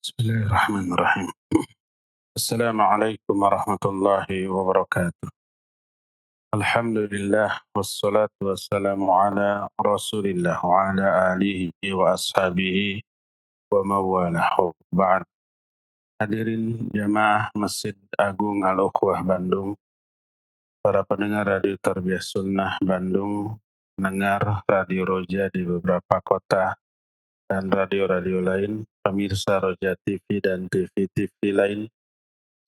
Bismillahirrahmanirrahim. Assalamualaikum warahmatullahi wabarakatuh. Alhamdulillah wassalatu wassalamu ala Rasulillah wa ala alihi wa ashabihi wa mawalah. Ba'd. Hadirin jamaah Masjid Agung Al-Ukhwah Bandung, para pendengar Radio Tarbiyah Sunnah Bandung, pendengar Radio Roja di beberapa kota dan radio-radio lain, pemirsa Roja TV dan TV-TV lain,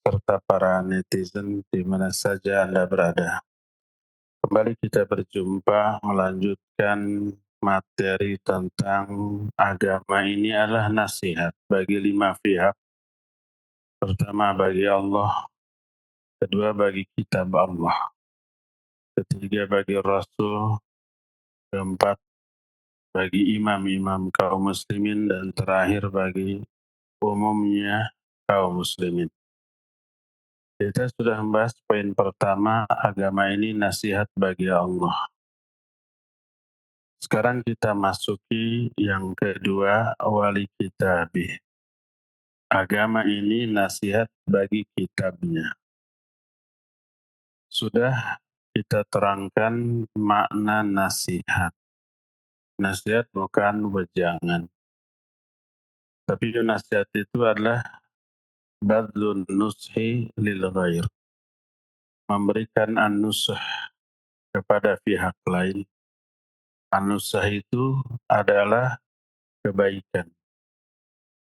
serta para netizen di mana saja Anda berada. Kembali kita berjumpa melanjutkan materi tentang agama ini adalah nasihat bagi 5 pihak. Pertama bagi Allah, kedua bagi kitab Allah, ketiga bagi Rasul, keempat bagi imam-imam kaum muslimin, dan terakhir bagi umumnya kaum muslimin. Kita sudah membahas poin pertama, agama ini nasihat bagi Allah. Sekarang kita masuki yang kedua, wali kitabih. Agama ini nasihat bagi kitabnya. Sudah kita terangkan makna nasihat. Nasihat bukan wejangan. Tapi nasihat itu adalah badlun nushi lil ghair. Memberikan an-nusuh kepada pihak lain. An-nusuh itu adalah kebaikan.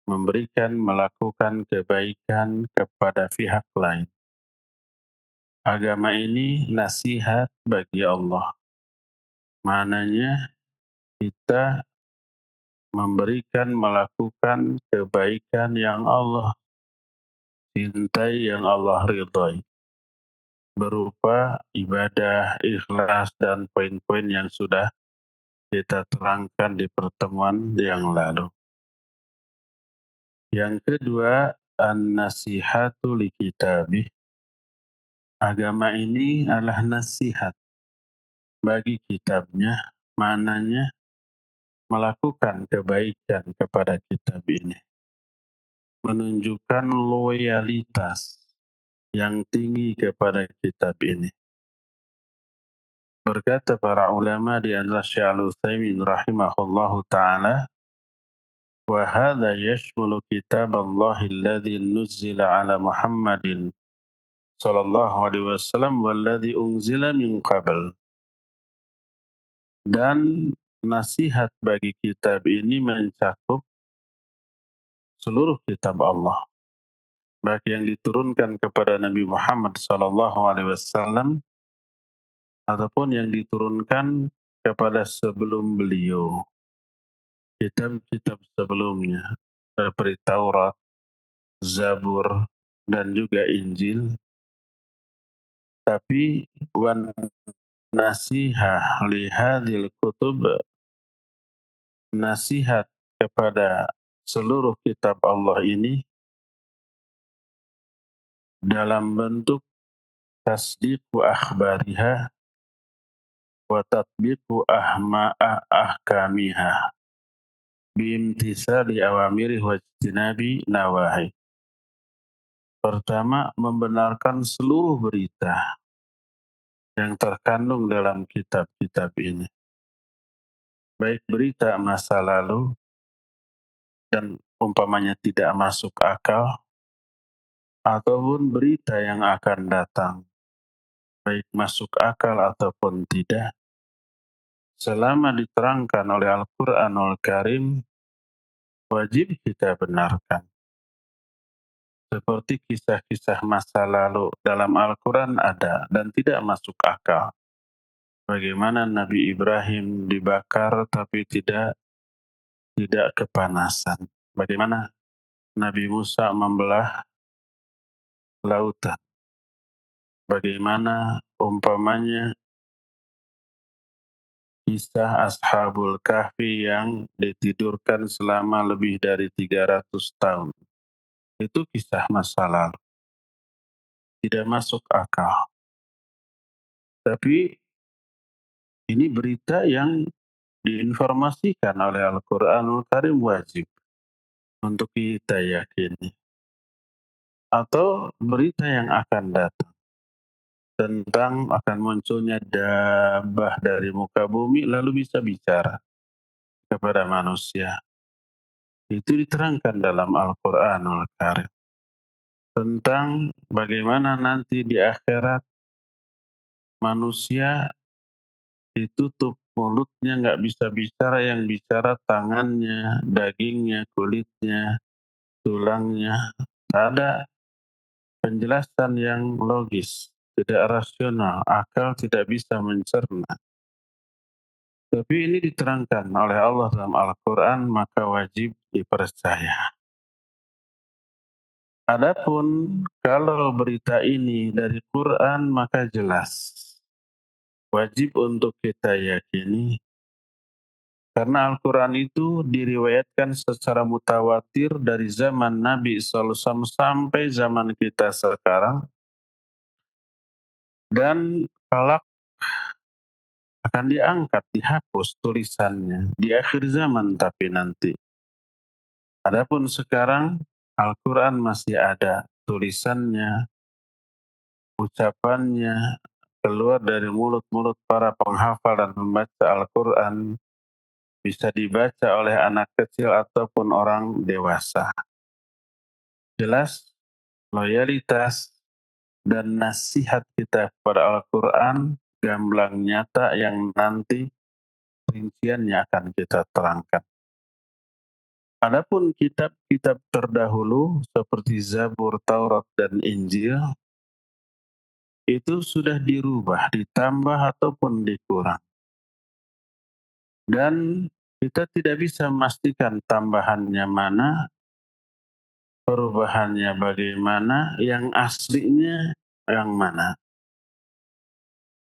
Memberikan, melakukan kebaikan kepada pihak lain. Agama ini nasihat bagi Allah. Maknanya kita memberikan, melakukan kebaikan yang Allah cintai, yang Allah ridhai. Berupa ibadah, ikhlas, dan poin-poin yang sudah kita terangkan di pertemuan yang lalu. Yang kedua, an-nasihatu li kitabih. Agama ini adalah nasihat bagi kitabnya, maknanya melakukan kebaikan kepada kitab ini. Menunjukkan loyalitas yang tinggi kepada kitab ini. Berkata para ulama di antara Syekh Al-Utsaimin rahimahullahu ta'ala, wa hadha yashmulu kitab Allah alladhi nuzzila ala Muhammadin sallallahu alaihi wasallam walladhi unzila min qabl. Dan nasihat bagi kitab ini mencakup seluruh kitab Allah, baik yang diturunkan kepada Nabi Muhammad sallallahu alaihi wasallam ataupun yang diturunkan kepada sebelum beliau. Kitab-kitab sebelumnya seperti Taurat, Zabur, dan juga Injil. Tapi wan nasihah li hadhil kutub, nasihat kepada seluruh kitab Allah ini dalam bentuk tasdiq wa akhbariha wa tatbiqu ahkamiha bimtisali awamiri wa ijtinabi nawahi. Pertama, membenarkan seluruh berita yang terkandung dalam kitab-kitab ini. Baik berita masa lalu dan umpamanya tidak masuk akal, ataupun berita yang akan datang, baik masuk akal ataupun tidak, selama diterangkan oleh Al-Quranul Karim, wajib kita benarkan. Seperti kisah-kisah masa lalu dalam Al-Quran ada dan tidak masuk akal. Bagaimana Nabi Ibrahim dibakar tapi tidak kepanasan. Bagaimana Nabi Musa membelah lautan. Bagaimana umpamanya kisah Ashabul Kahfi yang ditidurkan selama lebih dari 300 tahun. Itu kisah masa lalu. Tidak masuk akal. Tapi ini berita yang diinformasikan oleh Al-Quranul Karim, wajib. untuk kita yakini, atau berita yang akan datang tentang akan munculnya dabah dari muka bumi lalu bisa bicara kepada manusia. Itu diterangkan dalam Al-Qur'anul Karim tentang bagaimana nanti di akhirat manusia ditutup mulutnya, nggak bisa bicara, yang bicara tangannya, dagingnya, kulitnya, tulangnya. Ada penjelasan yang logis, tidak rasional, akal tidak bisa mencerna. Tapi ini diterangkan oleh Allah dalam Al-Quran, maka wajib dipercaya. Adapun kalau berita ini dari Quran, maka jelas. Wajib untuk kita yakini, karena Al-Quran itu diriwayatkan secara mutawatir dari zaman Nabi SAW sampai zaman kita sekarang, dan kelak akan diangkat, dihapus tulisannya di akhir zaman. Tapi nanti, adapun sekarang Al-Quran masih ada tulisannya, ucapannya keluar dari mulut-mulut para penghafal dan membaca Al-Quran, bisa dibaca oleh anak kecil ataupun orang dewasa. Jelas loyalitas dan nasihat kita kepada Al-Quran gamblang nyata yang nanti rinciannya akan kita terangkan. Adapun kitab-kitab terdahulu seperti Zabur, Taurat, dan Injil itu sudah dirubah, ditambah ataupun dikurang. Dan kita tidak bisa memastikan tambahannya mana, perubahannya bagaimana, yang aslinya yang mana.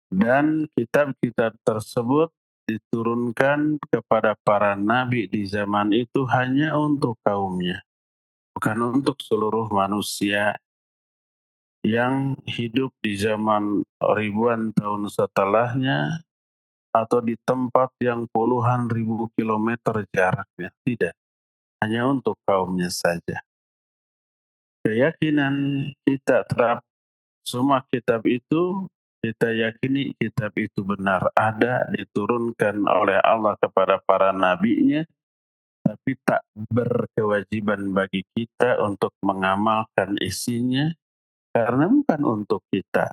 Dan kitab-kitab tersebut diturunkan kepada para nabi di zaman itu hanya untuk kaumnya, bukan untuk seluruh manusia yang hidup di zaman ribuan tahun setelahnya atau di tempat yang puluhan ribu kilometer jaraknya. Tidak, hanya untuk kaumnya saja. Keyakinan kita terhadap semua kitab itu, kita yakini kitab itu benar ada, diturunkan oleh Allah kepada para nabinya, tapi tak berkewajiban bagi kita untuk mengamalkan isinya, karena bukan untuk kita,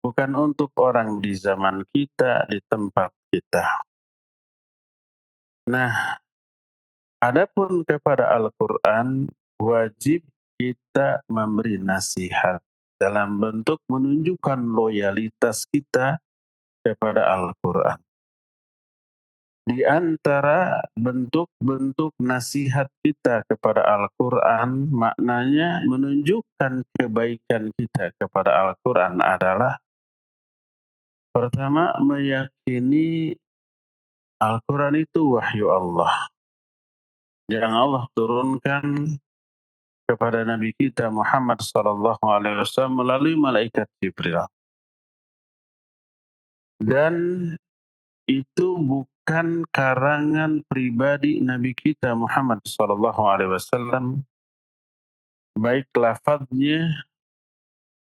bukan untuk orang di zaman kita, di tempat kita. Nah, adapun kepada Al-Quran, wajib kita memberi nasihat dalam bentuk menunjukkan loyalitas kita kepada Al-Quran. Di antara bentuk-bentuk nasihat kita kepada Al-Quran, maknanya menunjukkan kebaikan kita kepada Al-Quran adalah pertama, meyakini Al-Quran itu wahyu Allah yang Allah turunkan kepada Nabi kita Muhammad SAW melalui malaikat Jibril. Dan itu bukan karangan pribadi Nabi kita Muhammad SAW, baik lafadznya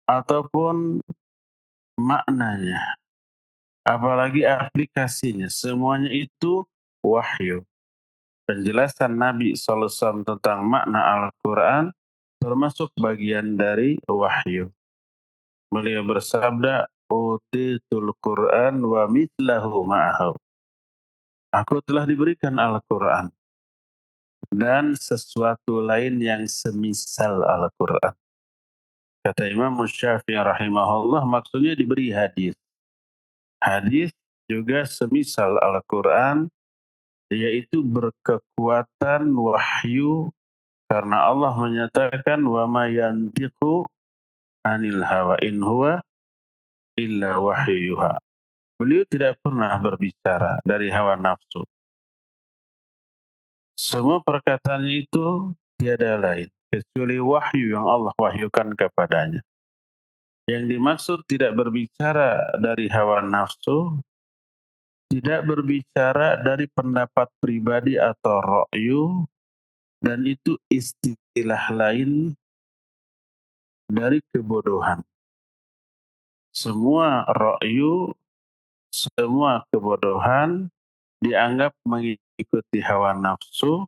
ataupun maknanya, apalagi aplikasinya, semuanya itu wahyu. Penjelasan Nabi SAW tentang makna Al-Quran termasuk bagian dari wahyu. Beliau bersabda, "Utitul Quran wa mithlahu ma'ahu." Aku telah diberikan Al-Quran dan sesuatu lain yang semisal Al-Quran. Kata Imam Syafi'i rahimahullah, maksudnya diberi hadis. Hadis juga semisal Al-Quran, yaitu berkekuatan wahyu, karena Allah menyatakan, wa ma yantiqu anil hawa in huwa illa wahyuha. Beliau tidak pernah berbicara dari hawa nafsu. Semua perkataannya itu tiada lain kecuali wahyu yang Allah wahyukan kepadanya. Yang dimaksud tidak berbicara dari hawa nafsu, tidak berbicara dari pendapat pribadi atau ra'yu, dan itu istilah lain dari kebodohan. Semua ra'yu, semua kebodohan dianggap mengikuti hawa nafsu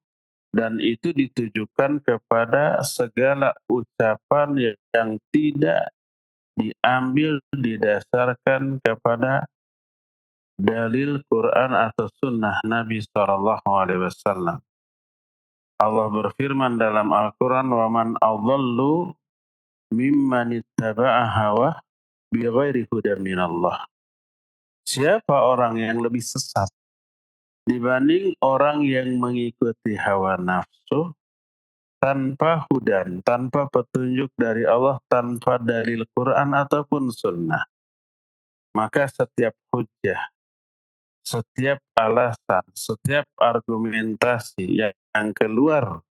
dan itu ditujukan kepada segala ucapan yang tidak diambil didasarkan kepada dalil Quran atau sunnah Nabi SAW. Allah berfirman dalam Al-Quran, وَمَنْ أَضَلُّ مِمَّنِ اتَّبَعَ هَوَهُ بِغَيْرِ هُدًى مِنَ اللَّهِ. Siapa orang yang lebih sesat dibanding orang yang mengikuti hawa nafsu tanpa hudan, tanpa petunjuk dari Allah, tanpa dalil Quran ataupun sunnah. Maka setiap hujjah, setiap alasan, setiap argumentasi yang keluar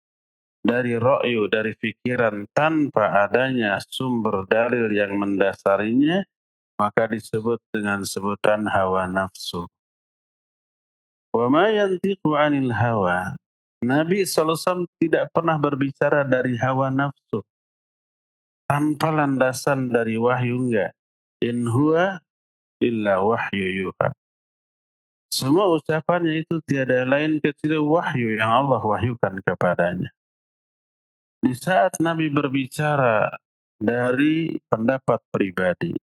dari ro'yu, dari pikiran tanpa adanya sumber dalil yang mendasarinya, maka disebut dengan sebutan hawa nafsu. Wa ma yantiqu 'anil hawa. Nabi SAW tidak pernah berbicara dari hawa nafsu. Tanpa landasan dari wahyu enggak. In huwa illa wahyu yuha. Semua ucapannya itu tiada lain kecuali wahyu yang Allah wahyukan kepadanya. Di saat Nabi berbicara dari pendapat pribadi,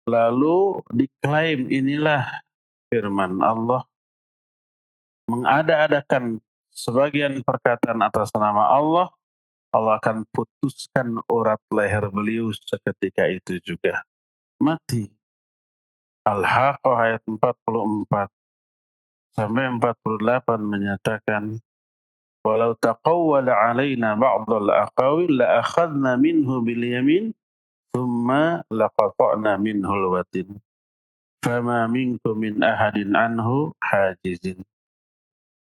lalu diklaim inilah firman Allah, mengada-adakan sebagian perkataan atas nama Allah, Allah akan putuskan urat leher beliau seketika itu juga. Mati. Al-Haqqah ayat 44 sampai 48 menyatakan, walau taqawwala alaina ba'dal aqawil la akhadna minhu bil yamin thumma laqata'na minhul watin fama minkum min ahadin anhu hajizin.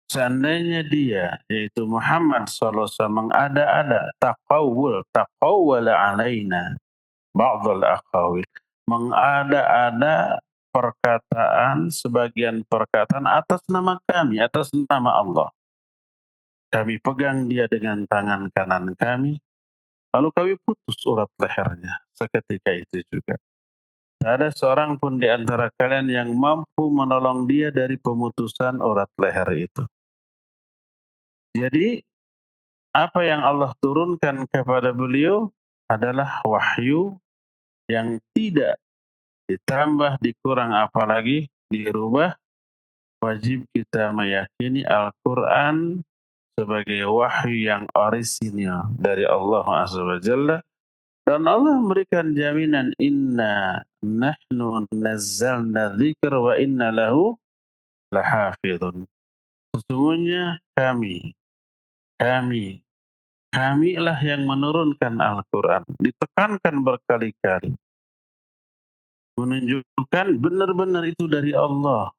Seandainya dia, yaitu Muhammad SAW, mengada-ada, taqawwala alaina ba'dal aqawil, mengada-ada perkataan, sebagian perkataan atas nama kami, atas nama Allah. Kami pegang dia dengan tangan kanan kami, lalu kami putus urat lehernya seketika itu juga. Tak ada seorang pun di antara kalian yang mampu menolong dia dari pemutusan urat leher itu. Jadi, apa yang Allah turunkan kepada beliau adalah wahyu yang tidak ditambah, dikurang, apalagi dirubah. Wajib kita meyakini Al-Quran sebagai wahyu yang orisinil dari Allah Azza wa Jalla. Dan Allah memberikan jaminan, inna nahnu nazzalna dzikr wa inna lahu lahafidhun. Sesungguhnya kami, kamilah yang menurunkan Al-Quran. Ditekankan berkali-kali. Menunjukkan benar-benar itu dari Allah.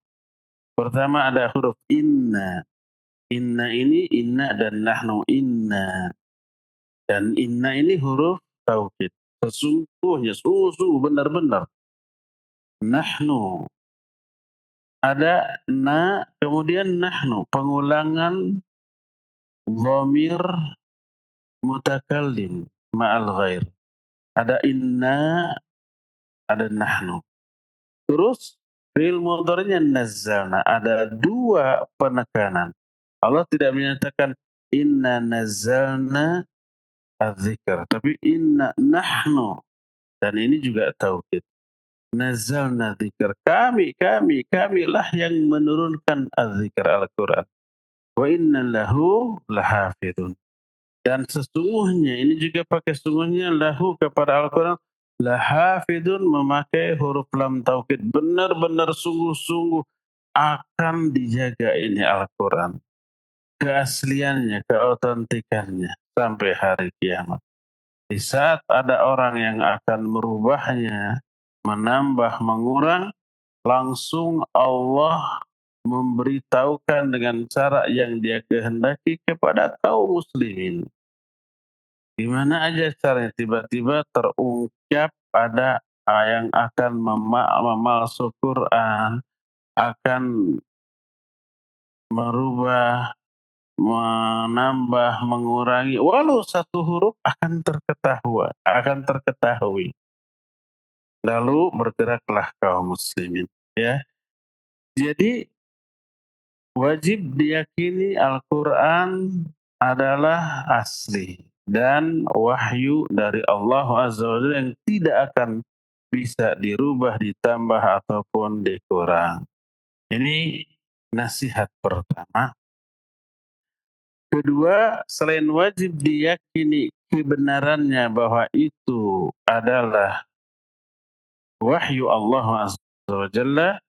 Pertama ada huruf inna. Inna ini inna dan nahnu inna. Dan inna ini huruf taukid. Sesungguhnya, sungguh-sungguh benar-benar. Nahnu. Ada na, kemudian nahnu. Pengulangan dhamir mutakallim ma'al ghair. Ada inna, ada nahnu. Terus fi'il mudhari'nya nazzalna. Ada dua penekanan. Allah tidak menyatakan inna nazzalna az-zikr, tapi inna nahnu, dan ini juga taukid. Nazzalna dzikr, kamilah yang menurunkan az-zikr, Al-Quran. Wa inna lahu lahafidun. Dan sesungguhnya, ini juga pakai sungguhnya lahu kepada Al-Quran, lahafidun memakai huruf lam taukid. Benar-benar sungguh-sungguh akan dijaga ini Al-Quran. Keasliannya, keautentikannya sampai hari kiamat. Di saat ada orang yang akan merubahnya, menambah, mengurang, langsung Allah memberitahukan dengan cara yang dia kehendaki kepada kaum muslimin. Di mana aja caranya, tiba-tiba terungkap ada yang akan memalsu Quran, akan merubah menambah, mengurangi, walau satu huruf akan terketahui. Lalu bergeraklah kaum muslimin, ya. Jadi wajib diyakini Al-Quran adalah asli dan wahyu dari Allah Azza wa Jalla yang tidak akan bisa dirubah, ditambah ataupun dikurang. Ini nasihat pertama. Kedua, selain wajib diyakini kebenarannya bahwa itu adalah wahyu Allah Azza wa Jalla,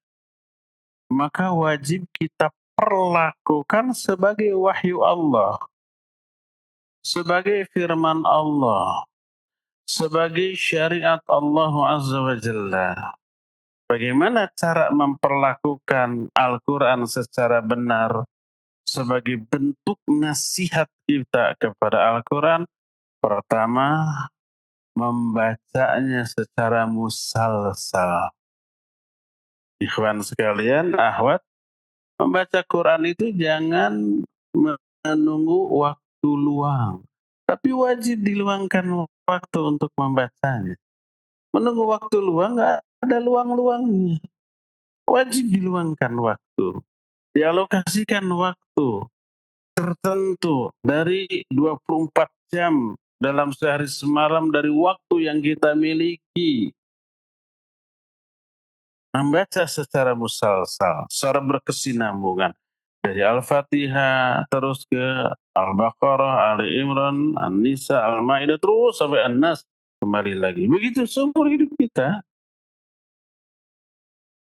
maka wajib kita perlakukan sebagai wahyu Allah, sebagai firman Allah, sebagai syariat Allah Azza wa Jalla. Bagaimana cara memperlakukan Al-Quran secara benar sebagai bentuk nasihat kita kepada Al-Quran? Pertama, membacanya secara musalsal. Ikhwan sekalian, ahwat, membaca Quran itu jangan menunggu waktu luang, tapi wajib diluangkan waktu untuk membacanya. Menunggu waktu luang nggak ada luang-luangnya. Wajib diluangkan waktu, dialokasikan waktu tertentu dari 24 jam dalam sehari semalam dari waktu yang kita miliki. Membaca secara musalsal, secara berkesinambungan. Dari Al-Fatihah, terus ke Al-Baqarah, Ali Imran, An-Nisa, Al-Ma'idah, terus sampai An-Nas, kembali lagi. Begitu seumur hidup kita.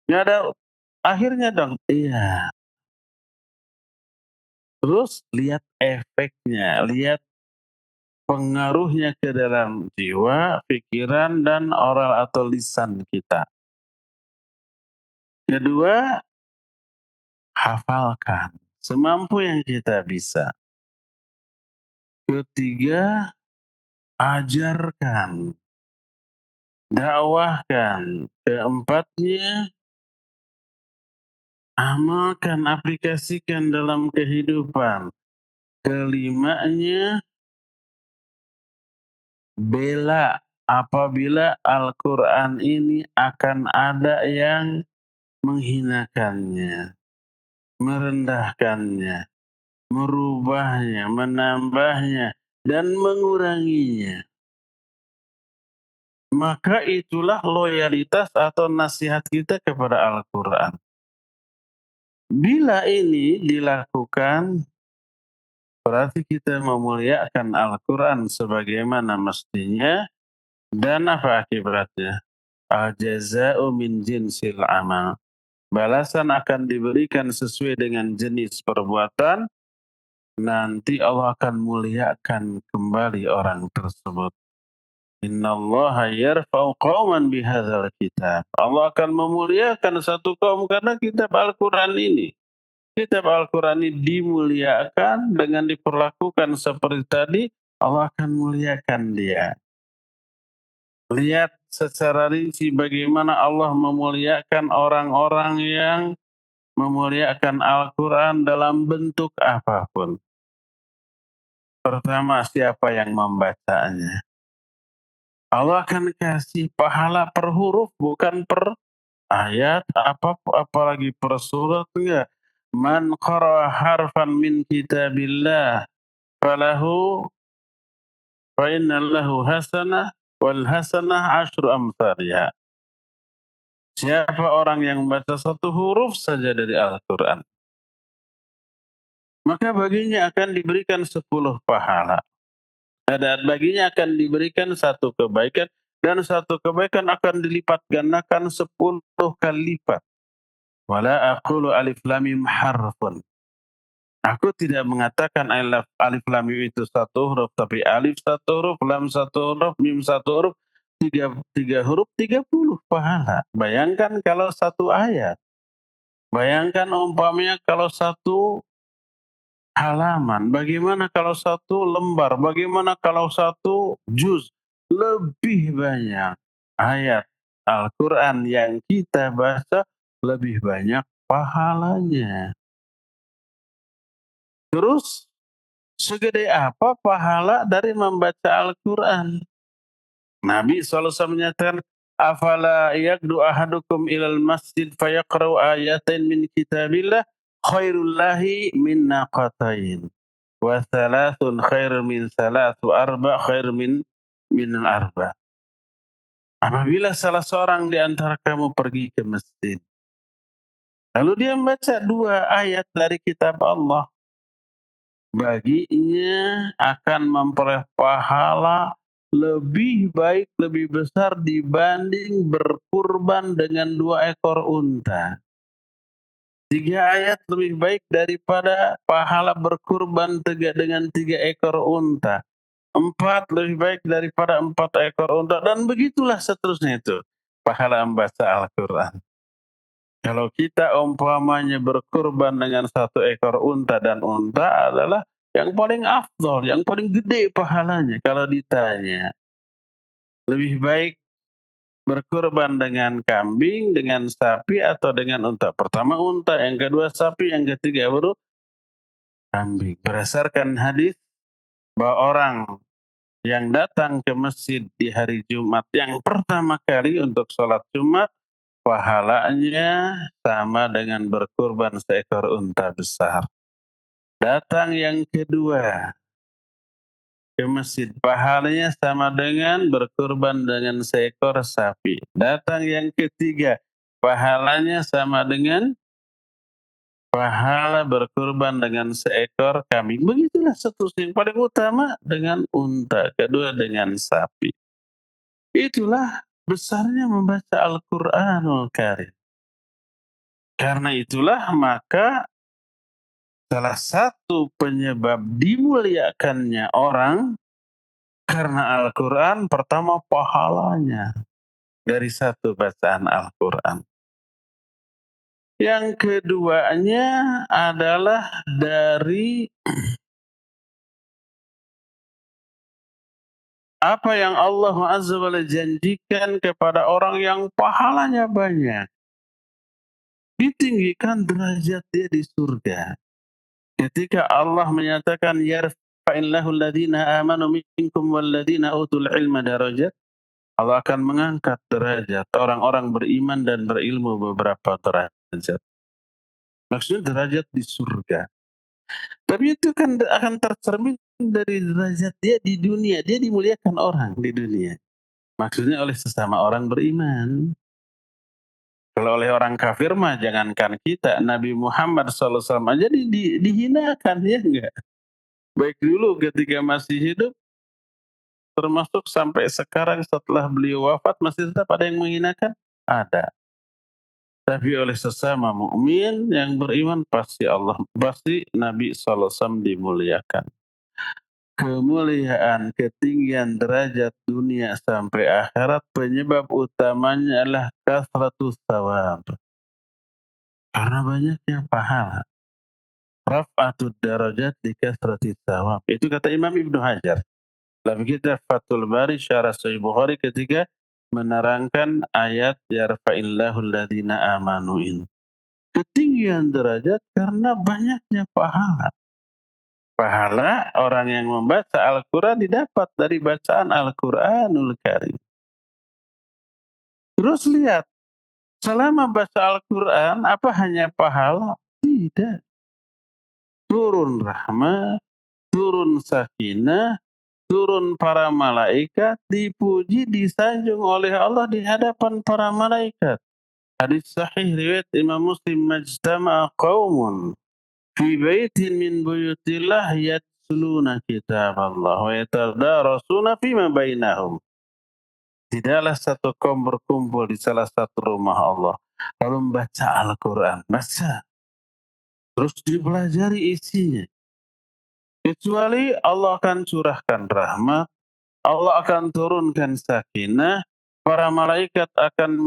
Nggak ada akhirnya dong. Iya. Terus lihat efeknya, lihat pengaruhnya ke dalam jiwa, pikiran, dan oral atau lisan kita. Kedua, hafalkan semampu yang kita bisa. Ketiga, ajarkan, dakwahkan. Keempatnya, amalkan, aplikasikan dalam kehidupan. Kelimanya, bela apabila Al-Quran ini akan ada yang menghinakannya, merendahkannya, merubahnya, menambahnya, dan menguranginya. Maka itulah loyalitas atau nasihat kita kepada Al-Quran. Bila ini dilakukan, berarti kita memuliakan Al-Quran sebagaimana mestinya, dan apa akibatnya? Al-jaza'u min jinsil amal. Balasan akan diberikan sesuai dengan jenis perbuatan, nanti Allah akan muliakan kembali orang tersebut. Innallaha yarfa'u qauman bihadzal kitab. Allah akan memuliakan satu kaum karena kitab Al-Quran ini. Kitab Al-Quran ini dimuliakan dengan diperlakukan seperti tadi, Allah akan muliakan dia. Lihat secara rinci bagaimana Allah memuliakan orang-orang yang memuliakan Al-Quran dalam bentuk apapun. Pertama, siapa yang membacanya. Allah akan kasih pahala per huruf, bukan per ayat, apalagi per surat. Enggak. Man qara'a harfan min kitabillah falahu fa inna lahu hasanah wal hasanah asyru amsalha. Siapa orang yang membaca satu huruf saja dari Al-Quran, maka baginya akan diberikan 10 pahala. Dan baginya akan diberikan satu kebaikan, dan satu kebaikan akan dilipat gandakan 10 kali lipat. Wala aqulu alif lam mim harfun. Aku tidak mengatakan alif lam mim itu satu huruf, tapi alif satu huruf, lam satu huruf, mim satu huruf, tiga huruf 30 pahala. Bayangkan kalau satu ayat. Bayangkan umpamanya kalau satu halaman, bagaimana kalau satu lembar, bagaimana kalau satu juz, lebih banyak ayat Al-Quran yang kita baca, lebih banyak pahalanya. Terus Segede apa pahala dari membaca Al-Quran? Nabi SAW menyatakan, "Afala yaqdu ahadukum ilal masjid fayaqra'u ayatain min kitabillah khairul lahi min naqatain wa thalathun khairun min thalath wa arba' khairun min arba." Apabila salah seorang di antara kamu pergi ke masjid, lalu dia membaca 2 ayat dari kitab Allah, baginya akan memperoleh pahala lebih baik, lebih besar dibanding berkurban dengan 2 ekor unta. 3 ayat lebih baik daripada pahala berkurban dengan 3 ekor unta. 4 lebih baik daripada 4 ekor unta. Dan begitulah seterusnya itu. Pahala membaca Al-Quran. Kalau kita umpamanya berkurban dengan 1 ekor unta, dan unta adalah yang paling afdol, yang paling gede pahalanya. Kalau ditanya, lebih baik berkurban dengan kambing, dengan sapi, atau dengan unta? Pertama unta, yang kedua sapi, yang ketiga baru kambing. Berdasarkan hadis bahwa orang yang datang ke masjid di hari Jumat yang pertama kali untuk sholat Jumat, pahalanya sama dengan berkurban 1 ekor unta besar. Datang yang kedua ke masjid, pahalanya sama dengan berkurban dengan 1 ekor sapi. Datang yang ketiga, pahalanya sama dengan pahala berkurban dengan 1 ekor kambing. Begitulah seterusnya. Yang paling utama dengan unta, kedua dengan sapi. Itulah besarnya membaca Al-Quranul Karim. Karena itulah maka salah satu penyebab dimuliakannya orang karena Al-Quran, pertama pahalanya dari satu bacaan Al-Quran. Yang keduanya adalah dari apa yang Allah Azza wa Jalla janjikan kepada orang yang pahalanya banyak. Ditinggikan derajat dia di surga. Ketika Allah menyatakan, yarfa'illahu alladhina amanu minkum walladhina utul ilma darajat, Allah akan mengangkat derajat orang-orang beriman dan berilmu beberapa derajat. Maksudnya derajat di surga. Tapi itu kan akan tercermin dari derajat dia di dunia. Dia dimuliakan orang di dunia. Maksudnya oleh sesama orang beriman. Kalau oleh orang kafir mah jangankan kita, Nabi Muhammad SAW aja dihinakan, ya enggak? Baik dulu ketika masih hidup, termasuk sampai sekarang setelah beliau wafat, masih tetap ada yang menghinakan? Ada. Tapi oleh sesama mukmin yang beriman pasti Nabi SAW dimuliakan. Kemuliaan, ketinggian derajat dunia sampai akhirat penyebab utamanya adalah kasratus thawab. Karena banyaknya pahala. Raf'atud darajat di kasratis thawab. Itu kata Imam Ibnu Hajar. Dalam kitab Fathul Bari syarah Sahih Bukhari ketika menerangkan ayat yarfa'illahu alladhina amanu ini. Ketinggian derajat karena banyaknya pahala. Pahala orang yang membaca Al-Quran didapat dari bacaan Al-Quranul Karim. Terus lihat, selama baca Al-Quran, apa hanya pahala? Tidak. Turun rahmat, turun sakinah, turun para malaikat, dipuji, disanjung oleh Allah di hadapan para malaikat. Hadis sahih riwayat Imam Muslim, majtama'a qaumun fi baitin min buyutillah yatluna kitab Allah wa yatadarasuna fima bainahum. Tidaklah satu kaum berkumpul di salah satu rumah Allah lalu membaca Al-Quran, baca, terus dipelajari isinya, kecuali Allah akan curahkan rahmat, Allah akan turunkan sakinah, para malaikat akan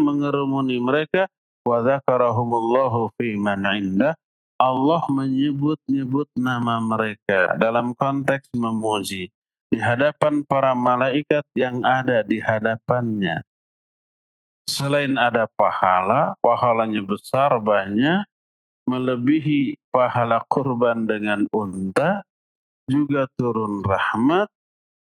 mengerumuni mereka, wa dzakarahumullahu fi man indah. Allah menyebut-nyebut nama mereka dalam konteks memuji di hadapan para malaikat yang ada di hadapannya. Selain ada pahala, pahalanya besar banyak, melebihi pahala kurban dengan unta, juga turun rahmat,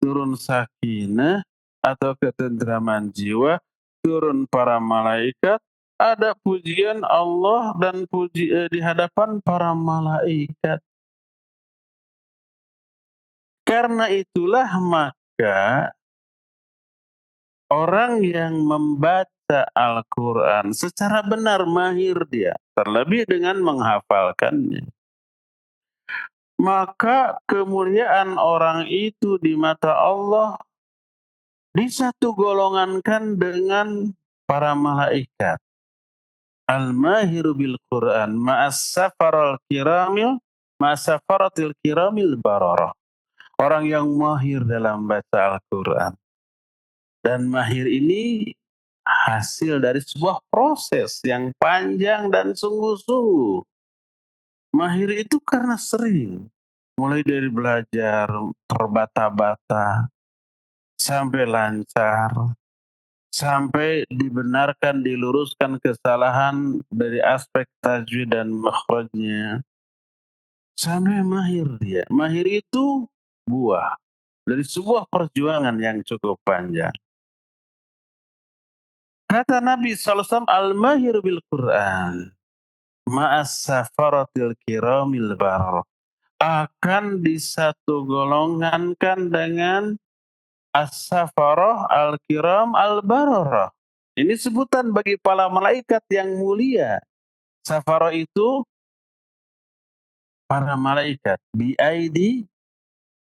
turun sakinah atau ketentraman jiwa, turun para malaikat, ada pujian Allah dan di hadapan para malaikat. Karena itulah maka orang yang membaca Al-Quran secara benar mahir dia, terlebih dengan menghafalkannya, maka kemuliaan orang itu di mata Allah disatu golongankan dengan para malaikat. Al-mahiru bil Quran ma'as-safaratil kiramil bararah. Orang yang mahir dalam baca Al-Quran. Dan mahir ini hasil dari sebuah proses yang panjang dan sungguh-sungguh. Mahir itu karena sering. Mulai dari belajar terbata-bata, sampai lancar, sampai dibenarkan, diluruskan kesalahan dari aspek tajwid dan makhrajnya. Sampai mahir dia. Mahir itu buah dari sebuah perjuangan yang cukup panjang. Kata Nabi SAW, al-mahir bil Quran ma'as safaratil kiramil bar, akan disatu golongankan dengan as-safarah al-kiram al-bararah. Ini sebutan bagi para malaikat yang mulia. Safarah itu para malaikat. Bi'aidi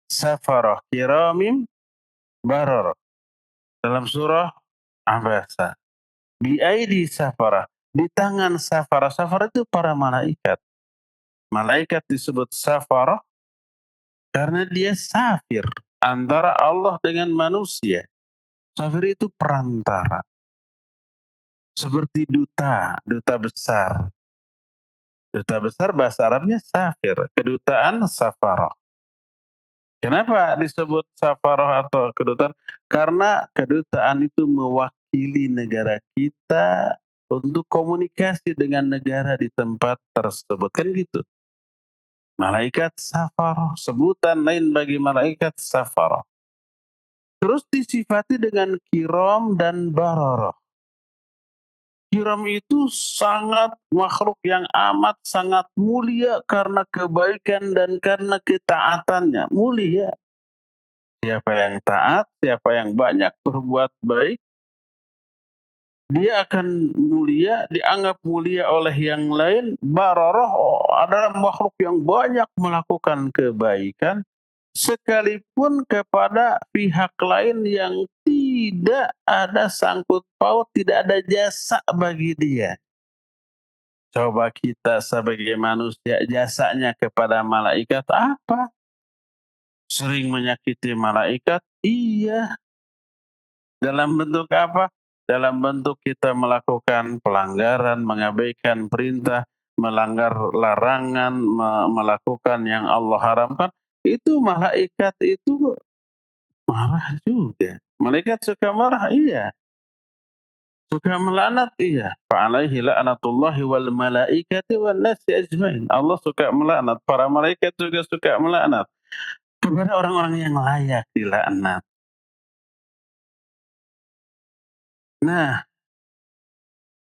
safarah kiramim bararah. Dalam surah Abasa. Bi'aidi safarah. Di tangan safarah. Safarah itu para malaikat. Malaikat disebut safarah karena dia safir antara Allah dengan manusia. Safir itu perantara. Seperti duta, duta besar. Duta besar bahasa Arabnya safir, kedutaan safarah. Kenapa disebut safarah atau kedutaan? Karena kedutaan itu mewakili negara kita untuk komunikasi dengan negara di tempat tersebut. Kan gitu. Malaikat safarah, sebutan lain bagi malaikat safarah. Terus disifati dengan kiram dan bararah. Kiram itu sangat makhluk yang amat sangat mulia karena kebaikan dan karena ketaatannya. Mulia. Siapa yang taat, siapa yang banyak berbuat baik, dia akan mulia, dianggap mulia oleh yang lain. Bararah adalah makhluk yang banyak melakukan kebaikan, sekalipun kepada pihak lain yang tidak ada sangkut paut, tidak ada jasa bagi dia. Coba kita sebagai manusia jasanya kepada malaikat apa? Sering menyakiti malaikat? Iya. Dalam bentuk apa? Dalam bentuk kita melakukan pelanggaran, mengabaikan perintah, melanggar larangan, melakukan yang Allah haramkan. Itu malaikat itu marah juga. Malaikat suka marah, iya. Suka melaknat, iya. Fa'alaihi la'natullahi wal malaikati wal nasi ajmain. Allah suka melaknat, para malaikat juga suka melaknat kepada orang-orang yang layak dilaknat. Nah,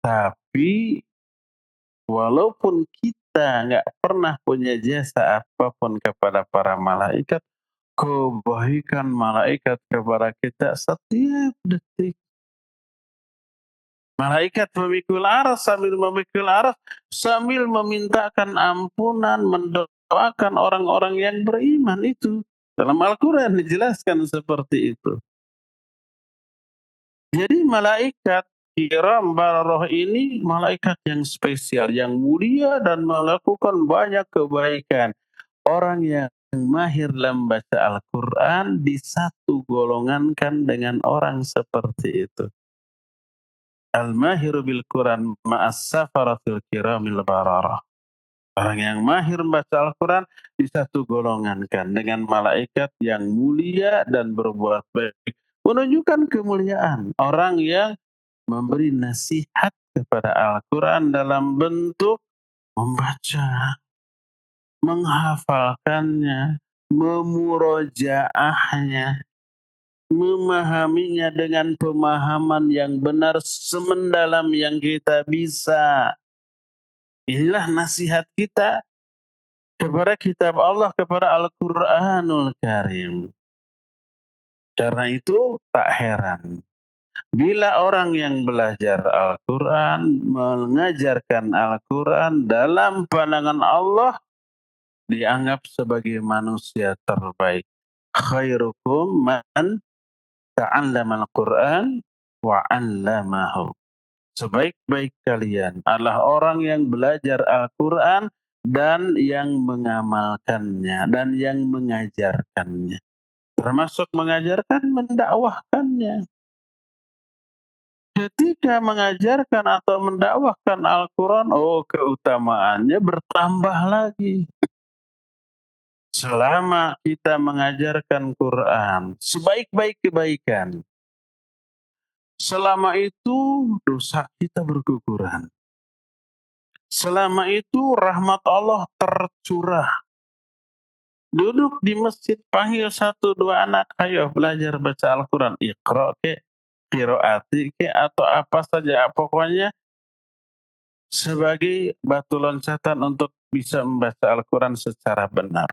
tapi walaupun kita nggak pernah punya jasa apapun kepada para malaikat, kebaikan malaikat kepada kita setiap detik. Malaikat memikul aras, sambil memintakan ampunan, mendoakan orang-orang yang beriman itu. Dalam Al-Quran dijelaskan seperti itu. Jadi malaikat kiram bararah ini malaikat yang spesial, yang mulia dan melakukan banyak kebaikan. Orang yang mahir dalam baca Al-Quran disatu golongankan dengan orang seperti itu. Al-mahiru bil Quran ma'as safaratil kiramil bararah. Orang yang mahir membaca Al-Quran disatu golongankan dengan malaikat yang mulia dan berbuat baik. Menunjukkan kemuliaan orang yang memberi nasihat kepada Al-Quran dalam bentuk membaca, menghafalkannya, memurojaahnya, memahaminya dengan pemahaman yang benar semendalam yang kita bisa. Inilah nasihat kita kepada kitab Allah, kepada Al-Quranul Karim. Karena itu tak heran bila orang yang belajar Al-Quran, mengajarkan Al-Quran dalam pandangan Allah dianggap sebagai manusia terbaik. Khairukum man ta'allama al-Quran wa 'allamahu. Sebaik-baik kalian adalah orang yang belajar Al-Quran dan yang mengamalkannya dan yang mengajarkannya. Termasuk mengajarkan, mendakwahkannya. Ketika mengajarkan atau mendakwahkan Al-Quran, oh keutamaannya bertambah lagi. Selama kita mengajarkan Quran, sebaik-baik kebaikan, selama itu dosa kita berguguran. Selama itu rahmat Allah tercurah. Duduk di masjid, panggil satu dua anak, ayo belajar baca Al-Quran. Iqra ke, qiraati ke, atau apa saja. Pokoknya sebagai batu loncatan untuk bisa membaca Al-Quran secara benar.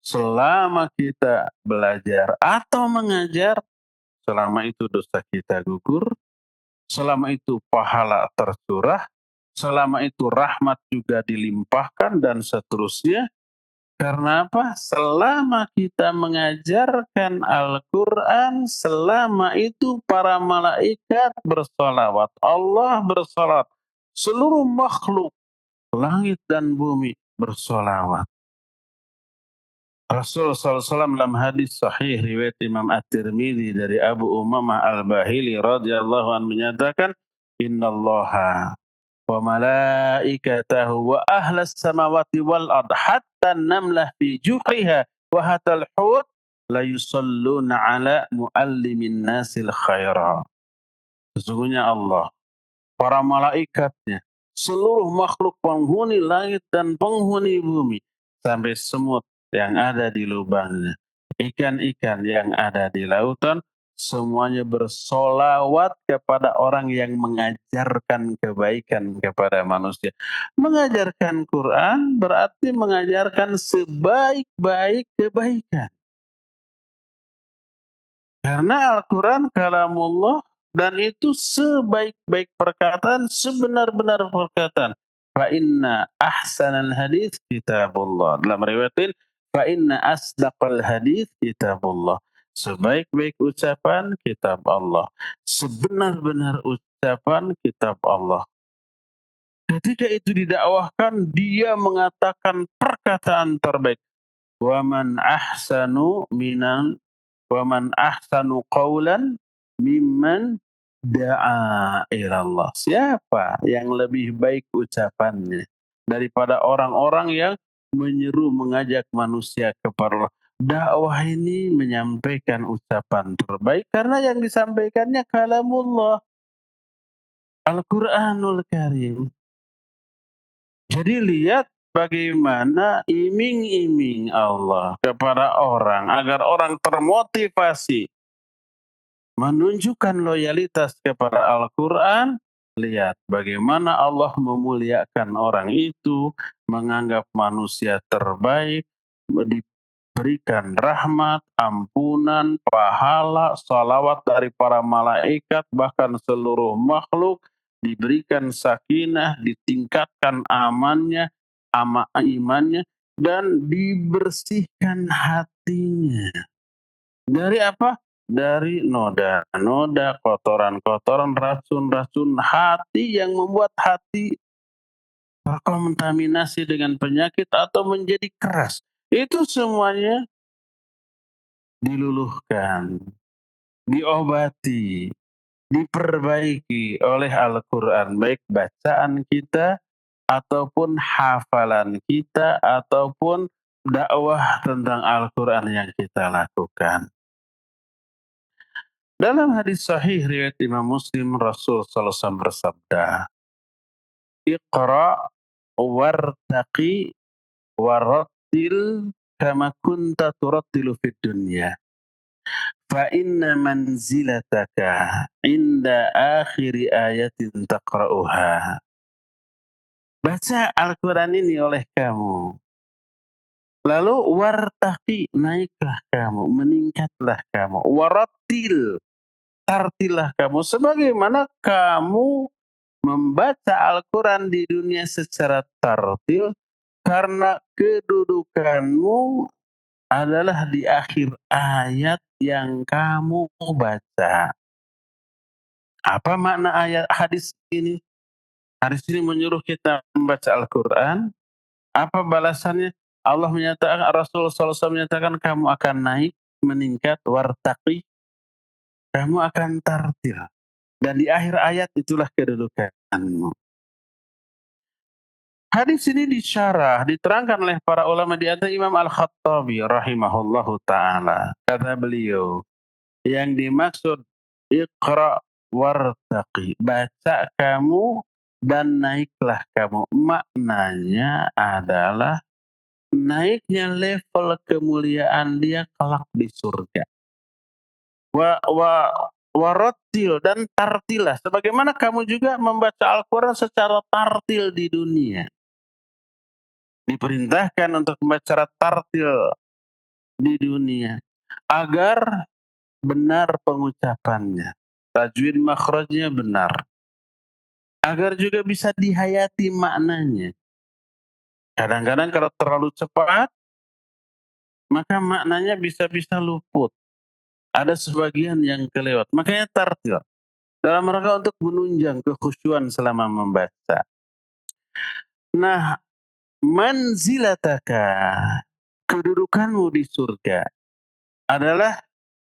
Selama kita belajar atau mengajar, selama itu dosa kita gugur, selama itu pahala tercurah, selama itu rahmat juga dilimpahkan dan seterusnya. Karena apa? Selama kita mengajarkan Al-Quran, selama itu para malaikat bersolawat, Allah bersolawat, seluruh makhluk langit dan bumi bersolawat. Rasul SAW dalam hadis sahih riwayat Imam At-Tirmidzi dari Abu Umamah Al-Bahili radhiyallahu anhu menyatakan, innallaha wa malaikatahu wa ahlas samawati wal ard hatta namlah fi juhriha wa hatal hut la yusalluna ala muallimin nasil khaira. Sesungguhnya Allah, para malaikatnya, seluruh makhluk penghuni langit dan penghuni bumi, sampai semut yang ada di lubangnya, ikan-ikan yang ada di lautan, semuanya bersolawat kepada orang yang mengajarkan kebaikan kepada manusia. Mengajarkan Quran berarti mengajarkan sebaik-baik kebaikan. Karena Al-Quran kalamullah dan itu sebaik-baik perkataan, sebenar-benar perkataan. Fa inna ahsanal hadis kitabullah. Dalam riwayatin, fa inna asdaqal hadis kitabullah. Sebaik-baik ucapan kitab Allah. Sebenar-benar ucapan kitab Allah. Ketika itu didakwahkan, dia mengatakan perkataan terbaik. Wa man ahsanu minan Waman ahsanu qawlan mimman da'a ilallah. Siapa yang lebih baik ucapannya daripada orang-orang yang menyeru mengajak manusia kepada Allah. Dakwah ini menyampaikan ucapan terbaik karena yang disampaikannya kalamullah, Al-Quranul Karim. Jadi lihat bagaimana iming-iming Allah kepada orang agar orang termotivasi menunjukkan loyalitas kepada Al-Quran. Lihat bagaimana Allah memuliakan orang itu, menganggap manusia terbaik, diberikan rahmat, ampunan, pahala, salawat dari para malaikat, bahkan seluruh makhluk, diberikan sakinah, ditingkatkan imannya, dan dibersihkan hatinya. Dari apa? Dari noda-noda, kotoran-kotoran, racun-racun hati yang membuat hati terkontaminasi dengan penyakit atau menjadi keras. Itu semuanya diluluhkan, diobati, diperbaiki oleh Al-Quran. Baik bacaan kita, ataupun hafalan kita, ataupun dakwah tentang Al-Quran yang kita lakukan. Dalam hadis sahih riwayat Imam Muslim, Rasul SAW bersabda, Iqra wartaqi warattil kama kunta turattilu fid dunya. Fa inna manzilataka inda akhiri ayatin taqra'uha. Baca Al-Quran ini oleh kamu. Lalu wartaqi, naiklah kamu, meningkatlah kamu. Warattil, tartilah kamu. Sebagaimana kamu membaca Al-Quran di dunia secara tartil, karena kedudukanmu adalah di akhir ayat yang kamu baca. Apa makna ayat hadis ini? Hadis ini menyuruh kita membaca Al-Quran. Apa balasannya? Allah menyatakan, Rasul SAW menyatakan kamu akan naik, meningkat, wartaqi, kamu akan tartil. Dan di akhir ayat itulah kedudukanmu. Hadis ini disyarah, diterangkan oleh para ulama di atas Imam Al-Khattabi rahimahullahu ta'ala. Kata beliau, yang dimaksud iqra wartaqi, baca kamu dan naiklah kamu. Maknanya adalah naiknya level kemuliaan dia kelak di surga. Warattil, dan tartilah. Sebagaimana kamu juga membaca Al-Quran secara tartil di dunia. Diperintahkan untuk membaca tartil di dunia agar benar pengucapannya, tajwid makhrajnya benar, agar juga bisa dihayati maknanya. Kadang-kadang kalau terlalu cepat maka maknanya bisa-bisa luput, ada sebagian yang kelewat. Makanya tartil dalam rangka untuk menunjang kekhusyuan selama membaca. Nah, manzilataka, kedudukanmu di surga adalah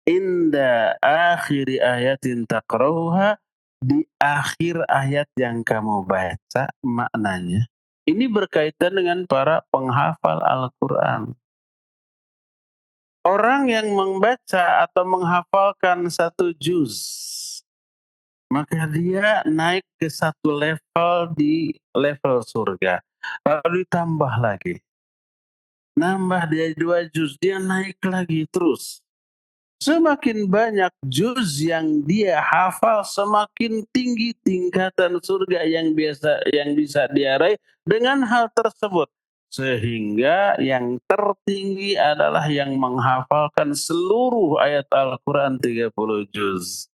inda akhiri ayatin taqra'uha, di akhir ayat yang kamu baca. Maknanya ini berkaitan dengan para penghafal Al-Quran. Orang yang membaca atau menghafalkan satu juz, maka dia naik ke satu level di level surga. Lalu ditambah lagi, nambah dia 2 juz, dia naik lagi terus. Semakin banyak juz yang dia hafal, semakin tinggi tingkatan surga yang bisa dia raih dengan hal tersebut. Sehingga yang tertinggi adalah yang menghafalkan seluruh ayat Al-Quran 30 juz.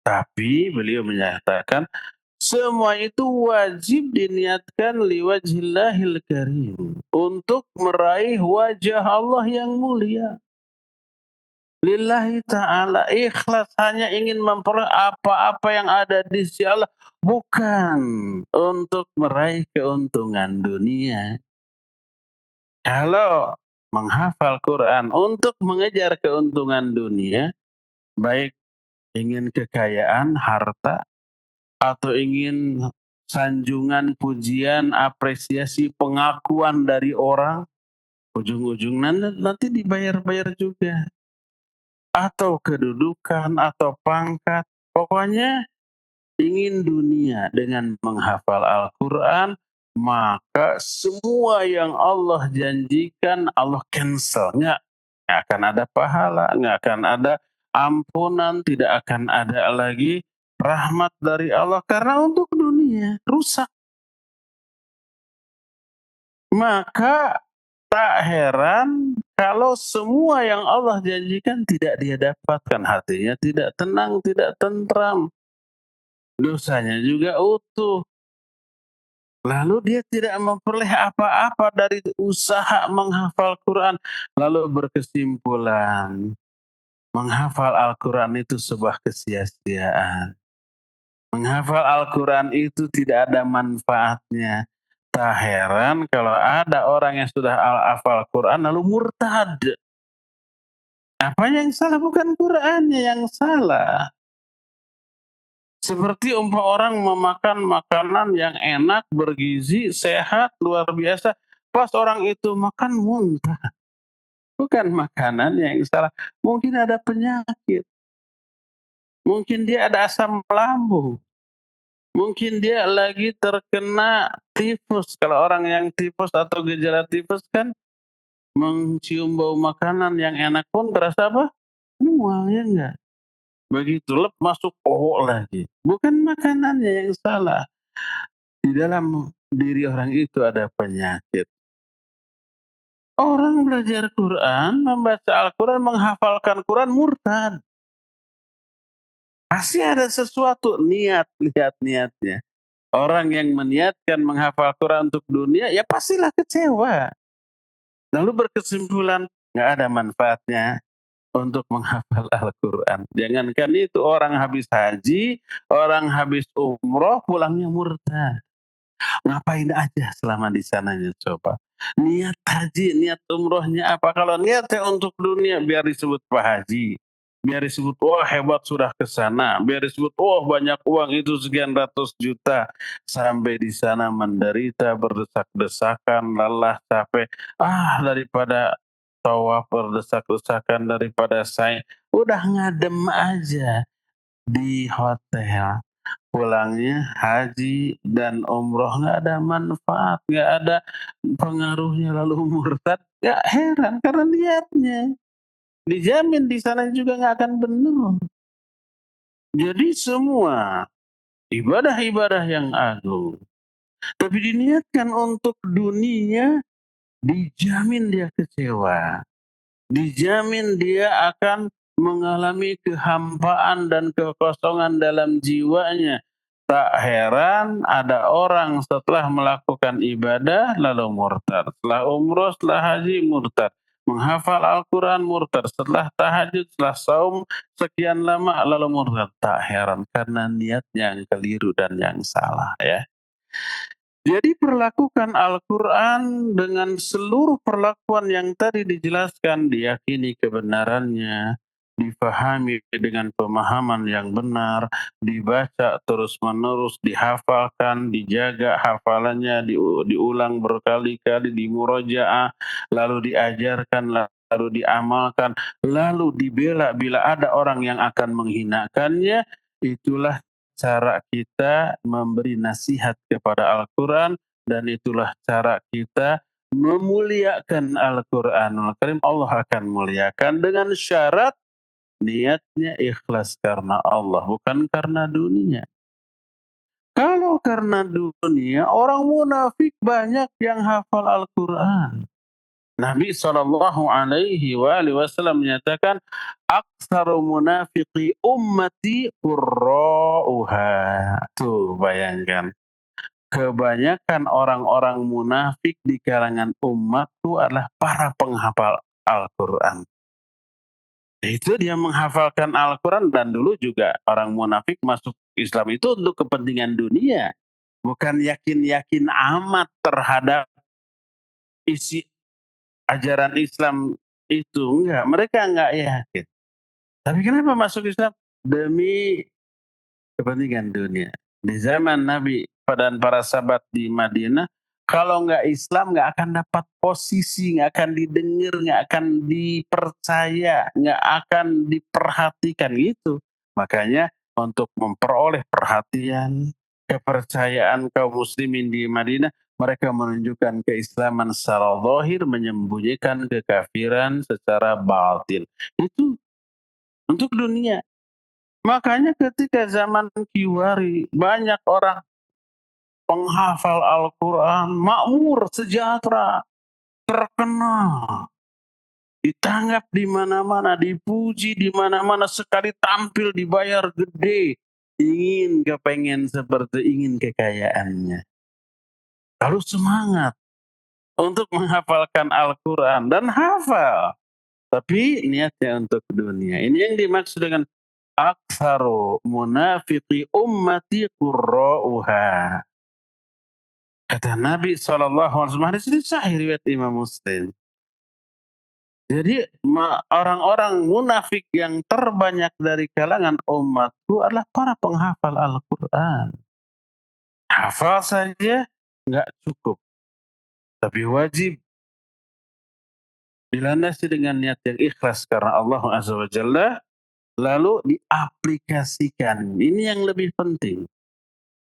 Tapi beliau menyatakan semua itu wajib diniatkan liwajhillahil karim, untuk meraih wajah Allah yang mulia. Lillahi ta'ala, ikhlas hanya ingin memperoleh apa-apa yang ada di sisi Allah, bukan untuk meraih keuntungan dunia. Kalau menghafal Quran untuk mengejar keuntungan dunia, baik ingin kekayaan, harta, atau ingin sanjungan, pujian, apresiasi, pengakuan dari orang, ujung-ujungnya nanti dibayar-bayar juga. Atau kedudukan, atau pangkat, pokoknya ingin dunia dengan menghafal Al-Quran, maka semua yang Allah janjikan Allah cancel. Nggak akan ada pahala, nggak akan ada ampunan, tidak akan ada lagi rahmat dari Allah, karena untuk dunia rusak. Maka tak heran kalau semua yang Allah janjikan tidak dia dapatkan, hatinya tidak tenang, tidak tentram, dosanya juga utuh. Lalu dia tidak memperoleh apa-apa dari usaha menghafal Quran. Lalu berkesimpulan, menghafal Al-Quran itu sebuah kesia-siaan. Menghafal Al-Quran itu tidak ada manfaatnya. Tak heran kalau ada orang yang sudah hafal Quran lalu murtad. Apa yang salah? Bukan Qurannya yang salah. Seperti orang memakan makanan yang enak, bergizi, sehat, luar biasa. Pas orang itu makan muntah. Bukan makanan yang salah. Mungkin ada penyakit. Mungkin dia ada asam lambung. Mungkin dia lagi terkena tifus. Kalau orang yang tifus atau gejala tifus kan mencium bau makanan yang enak pun terasa apa? Mual, ya enggak? Begitu lep masuk kohok lagi. Bukan makanannya yang salah. Di dalam diri orang itu ada penyakit. Orang belajar Quran, membaca Al-Quran, menghafalkan Quran murtad. Pasti ada sesuatu niat, lihat niatnya. Orang yang meniatkan menghafal Quran untuk dunia, ya pastilah kecewa. Lalu berkesimpulan, nggak ada manfaatnya untuk menghafal Al-Quran. Jangankan itu, orang habis haji, orang habis umroh, pulangnya murtad. Ngapain aja selama di sananya coba. Niat haji, niat umrohnya apa? Kalau niatnya untuk dunia, biar disebut Pak Haji. Biar disebut, wah hebat sudah ke sana. Biar disebut, wah banyak uang itu sekian ratus juta. Sampai di sana menderita, berdesak-desakan, lelah, capek. Daripada tawaf berdesak-desakan, daripada saya. Udah ngadem aja di hotel. Pulangnya haji dan umroh nggak ada manfaat, nggak ada pengaruhnya, lalu murtad, nggak heran karena niatnya. Dijamin di sana juga nggak akan benar. Jadi semua ibadah-ibadah yang agung, tapi diniatkan untuk dunia, dijamin dia kecewa. Dijamin dia akan mengalami kehampaan dan kekosongan dalam jiwanya. Tak heran ada orang setelah melakukan ibadah lalu murtad. Setelah umroh, setelah haji murtad. Menghafal Al-Quran murtad. Setelah tahajud, setelah saum sekian lama lalu murtad. Tak heran karena niatnya yang keliru dan yang salah, ya. Jadi perlakukan Al-Quran dengan seluruh perlakuan yang tadi dijelaskan, diyakini kebenarannya, difahami dengan pemahaman yang benar, dibaca terus-menerus, dihafalkan, dijaga hafalannya, diulang berkali-kali, dimurojaah, lalu diajarkan, lalu diamalkan, lalu dibela bila ada orang yang akan menghinakannya. Itulah cara kita memberi nasihat kepada Al-Quran, dan itulah cara kita memuliakan Al-Quranul Karim. Allah akan muliakan dengan syarat niatnya ikhlas karena Allah, bukan karena dunia. Kalau karena dunia, orang munafik banyak yang hafal Al-Quran. Nabi SAW menyatakan, "Aktsaru munafiqi ummati qurra'uha." Tuh bayangkan. Kebanyakan orang-orang munafik di kalangan umatku adalah para penghafal Al-Quran. Itu dia menghafalkan Al-Quran, dan dulu juga orang munafik masuk Islam itu untuk kepentingan dunia. Bukan yakin-yakin amat terhadap isi ajaran Islam itu, enggak, mereka enggak yakin. Tapi kenapa masuk Islam? Demi kepentingan dunia. Di zaman Nabi dan para sahabat di Madinah, kalau nggak Islam nggak akan dapat posisi, nggak akan didengar, nggak akan dipercaya, nggak akan diperhatikan gitu. Makanya untuk memperoleh perhatian, kepercayaan kaum muslimin di Madinah, mereka menunjukkan keislaman secara zahir, menyembunyikan kekafiran secara batin. Itu untuk dunia. Makanya ketika zaman Kiwari, banyak orang penghafal Al-Quran, makmur, sejahtera, terkenal, ditanggap di mana-mana, dipuji di mana-mana, sekali tampil dibayar gede, ingin kekayaannya. Lalu semangat untuk menghafalkan Al-Quran dan hafal, tapi niatnya untuk dunia. Ini yang dimaksud dengan aktsaru munafiqi ummati qurra'uha. Kata Nabi SAW, hadis ini sahih riwayat Imam Muslim. Jadi orang-orang munafik yang terbanyak dari kalangan umatku adalah para penghafal Al-Quran. Hafal saja nggak cukup, tapi wajib dilandasi dengan niat yang ikhlas karena Allah Azza wa Jalla, lalu diaplikasikan. Ini yang lebih penting.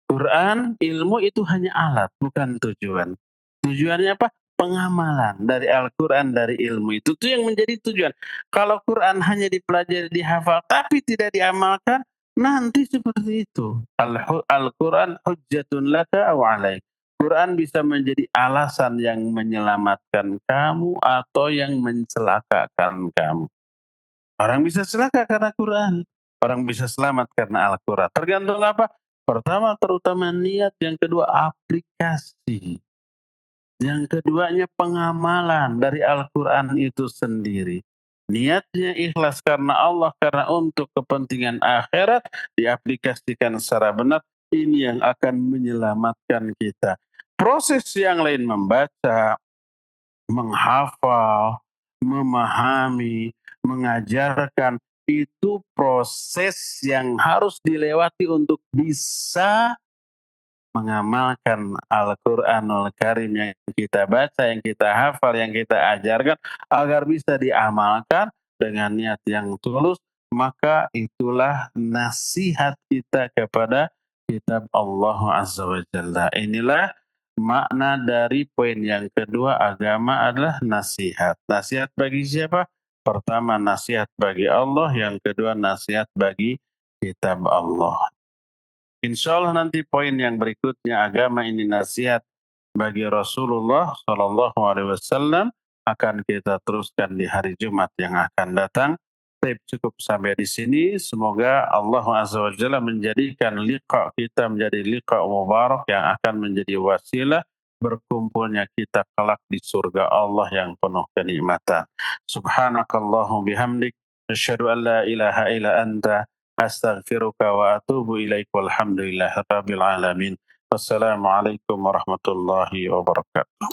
Quran, ilmu itu hanya alat, bukan tujuan. Tujuannya apa? Pengamalan dari Al-Quran, dari ilmu itu yang menjadi tujuan. Kalau Quran hanya dipelajari, dihafal, tapi tidak diamalkan, nanti seperti itu. Al-Quran hujjatun laka aw alaik. Quran bisa menjadi alasan yang menyelamatkan kamu atau yang mencelakakan kamu. Orang bisa celaka karena Quran, orang bisa selamat karena Al-Quran. Tergantung apa? Pertama terutama niat, yang kedua aplikasi, yang keduanya pengamalan dari Al-Quran itu sendiri. Niatnya ikhlas karena Allah, karena untuk kepentingan akhirat, diaplikasikan secara benar, ini yang akan menyelamatkan kita. Proses yang lain membaca, menghafal, memahami, mengajarkan, itu proses yang harus dilewati untuk bisa mengamalkan Al-Quranul Karim yang kita baca, yang kita hafal, yang kita ajarkan, agar bisa diamalkan dengan niat yang tulus, maka itulah nasihat kita kepada kitab Allah Azza wa Jalla. Inilah makna dari poin yang kedua, agama adalah nasihat. Nasihat bagi siapa? Pertama nasihat bagi Allah, yang kedua nasihat bagi kitab Allah. Insya Allah nanti poin yang berikutnya, agama ini nasihat bagi Rasulullah Shallallahu Alaihi Wasallam, akan kita teruskan di hari Jumat yang akan datang. Baik, cukup sampai di sini. Semoga Allah Azza wa Jalla menjadikan liqa kita menjadi liqa mubarak yang akan menjadi wasilah berkumpulnya kita kelak di surga Allah yang penuh kenikmatan. Subhanakallahum bihamdik. Asyhadu an la ilaha illa anta. Astaghfiruka wa atubu ilaik, walhamdulillahi rabbil alamin. Wassalamualaikum warahmatullahi wabarakatuh.